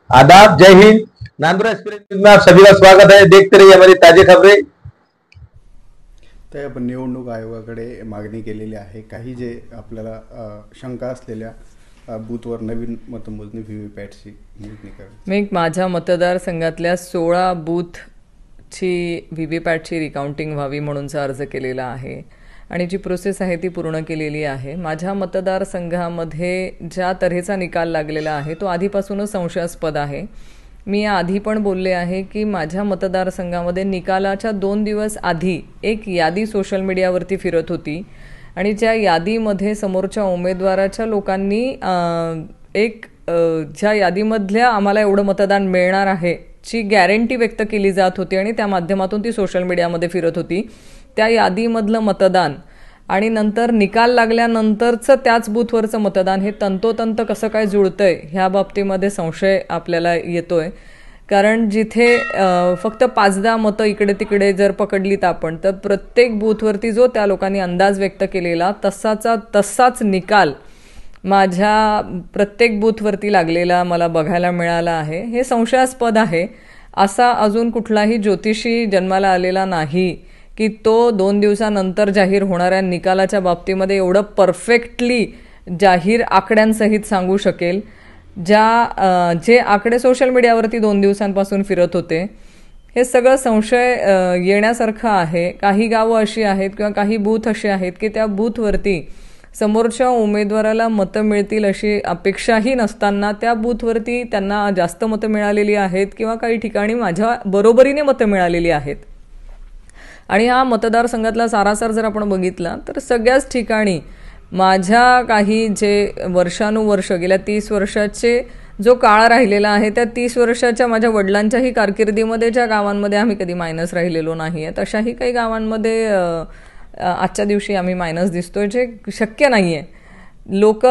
आदाब, जय हिंद। नांदुरा एक्सप्रेस में आप सभी का स्वागत है। देखते रहिए हमारी ताजे खबरें। तर आपण निवडणूक आयोगाकडे मागणी केलेली आहे। काही जे आपल्याला शंका असलेल्या बूथवर नवीन मतमोजणी व्हीव्हीपॅटची मोजणी करणे। मी माझ्या मतदारसंघातल्या 16 बूथची व्हीव्हीपॅटची रिकाउंटिंग व्हावी म्हणूनचा अर्ज केलेला आहे आणि जी प्रोसेस आहे ती पूर्ण केलेली आहे। माझ्या मतदारसंघामध्ये ज्या तऱ्हेचा निकाल लागलेला आहे तो आधीपासूनच संशयास्पद आहे। मी आधी पण बोलले आहे की माझ्या मतदारसंघामध्ये निकालाच्या 2 दिवस आधी एक यादी सोशल मीडियावरती फिरत होती आणि ज्या यादीमध्ये समोरच्या उमेदवाराच्या लोकांनी ज्या यादीमधल्या आम्हाला एवढं मतदान मिळणार आहे ची गॅरंटी व्यक्त केली जात होती आणि त्या माध्यमातून ती सोशल मीडियामध्ये फिरत होती। त्या यादीमधलं मतदान आणि नंतर निकाल लागल्यानंतरचं त्याच बूथवरचं मतदान हे तंतोतंत कसं काय जुळतंय ह्या बाबतीमध्ये संशय आपल्याला येतोय। कारण जिथे फक्त 5-10 मतं इकडे तिकडे जर पकडलीत आपण तर प्रत्येक बूथवरती जो त्या लोकांनी अंदाज व्यक्त केलेला तसाच निकाल माझ्या प्रत्येक बूथवरती लागलेला मला बघायला मिळाला आहे। हे संशयास्पद आहे। असा अजून कुठलाही ज्योतिषी जन्माला आलेला नाही की तो 2 दिवसानंतर जाहीर होणाऱ्या निकालाच्या बाबतीमध्ये एवढं परफेक्टली जाहीर आकड्यांसहित सांगू शकेल। जे आकडे सोशल मीडियावरती 2 दिवसांपासून फिरत होते हे सगळं संशय येण्यासारखं आहे। काही गावं अशी आहेत किंवा काही बूथ असे आहेत की त्या बूथवरती समोरच्या उमेदवाराला मतं मिळतील अशी अपेक्षाही नसताना त्या बूथवरती त्यांना जास्त मतं मिळालेली आहेत किंवा काही ठिकाणी माझ्या बरोबरीने मतं मिळालेली आहेत। आणि हा मतदारसंघातला सारासार जर आपण बघितला तर सगळ्याच ठिकाणी माझ्या काही जे वर्षानुवर्ष गेल्या 30 वर्षाचे जो काळ राहिलेला आहे त्या 30 वर्षाच्या माझ्या वडिलांच्याही कारकिर्दीमध्ये ज्या गावांमध्ये आम्ही कधी मायनस राहिलेलो नाही आहे तशाही काही गावांमध्ये आजच्या दिवशी आम्ही मायनस दिसतोय, जे शक्य नाही आहे। लोक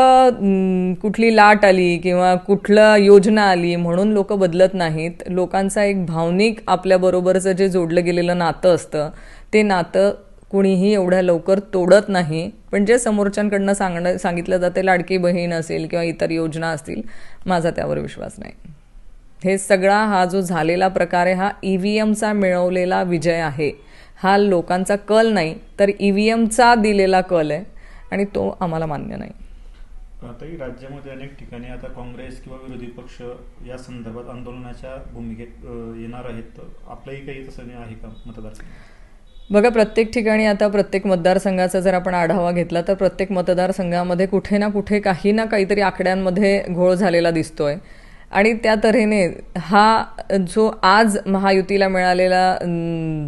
कुठली लाट आली किंवा कुठलं योजना आली म्हणून लोक बदलत नाहीत। लोकांचा एक भावनिक आपल्याबरोबरचं जे जोडलं गेलेलं नातं असतं ते नातं कुणीही एवढ्या लवकर तोडत नाही। पण जे समोरच्यांकडनं सांगितलं जाते लाडकी बहीण असेल किंवा इतर योजना असतील, माझा त्यावर विश्वास नाही। हे सगळा हा जो झालेला प्रकार आहे हा EVMचा मिळवलेला विजय आहे। हा लोकांचा कल नाही तर EVMचा दिलेला कल आहे आणि तो आम्हाला मान्य नाही। आताही राज्यामध्ये अनेक ठिकाणी आता काँग्रेस किंवा विरोधी पक्ष या संदर्भात आंदोलनाच्या भूमिकेत येणार आहेत। आपलंही काही तसं नाही आहे का मतदारसंघ? बघा, प्रत्येक ठिकाणी आता प्रत्येक मतदारसंघाचा जर आपण आढावा घेतला तर प्रत्येक मतदारसंघामध्ये कुठे ना कुठे काही ना काहीतरी आकड्यांमध्ये घोळ झालेला दिसतोय आणि त्या तऱ्हेने हा जो आज महायुतीला मिळालेला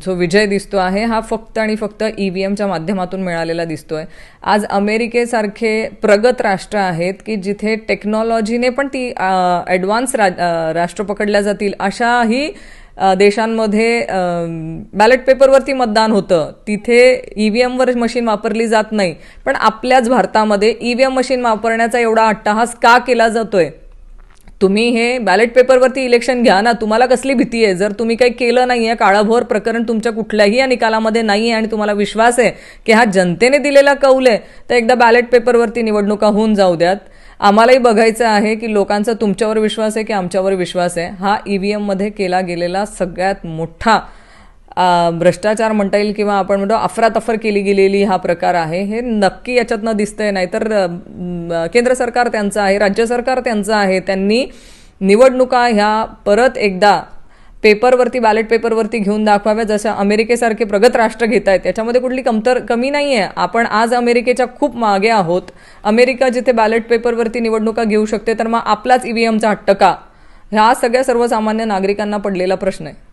जो विजय दिसतो आहे हा फक्त आणि फक्त EVMच्या माध्यमातून मिळालेला दिसतोय। आज अमेरिकेसारखे प्रगत राष्ट्र आहेत की जिथे टेक्नॉलॉजीने पण ती ॲडव्हान्स राष्ट्र पकडल्या जातील अशाही देशांमध्ये बॅलेट पेपरवरती मतदान होतं, तिथे EVMवर मशीन वापरली जात नाही। पण आपल्याच भारतामध्ये EVM मशीन वापरण्याचा एवढा अट्टहास का केला जातोय? तुम्ही हे बॅलेट पेपरवरती इलेक्शन घ्या ना, तुम्हाला कसली भीती आहे? जर तुम्ही काही केलं नाही आहे, काळाभोर प्रकरण तुमच्या कुठल्याही या निकालामध्ये नाही आहे आणि तुम्हाला विश्वास आहे की हा जनतेने दिलेला कौल आहे तर एकदा बॅलेट पेपरवरती निवडणुका होऊन जाऊ द्यात। आम्हालाही बघायचं आहे की लोकांचा तुमच्यावर विश्वास आहे की आमच्यावर विश्वास आहे। हा EVMमध्ये केला गेलेला सगळ्यात मोठा भ्रष्टाचार म्हणता येईल किंवा आपण म्हणतो अफरातफर केली गेलेली हा प्रकार आहे। हे नक्की याच्यातनं दिसतंय। नाहीतर केंद्र सरकार त्यांचं आहे, राज्य सरकार त्यांचं आहे। त्यांनी निवडणुका ह्या परत एकदा पेपरवरती बॅलेट पेपरवरती घेऊन दाखवाव्या जसं अमेरिकेसारखे प्रगत राष्ट्र घेत आहेत। याच्यामध्ये कुठली कमी नाही आहे। आपण आज अमेरिकेच्या खूप मागे आहोत। अमेरिका जिथे बॅलेट पेपरवरती निवडणुका घेऊ शकते तर मग आपलाच EVMचा हट्ट का? हा सगळ्या सर्वसामान्य नागरिकांना पडलेला प्रश्न आहे।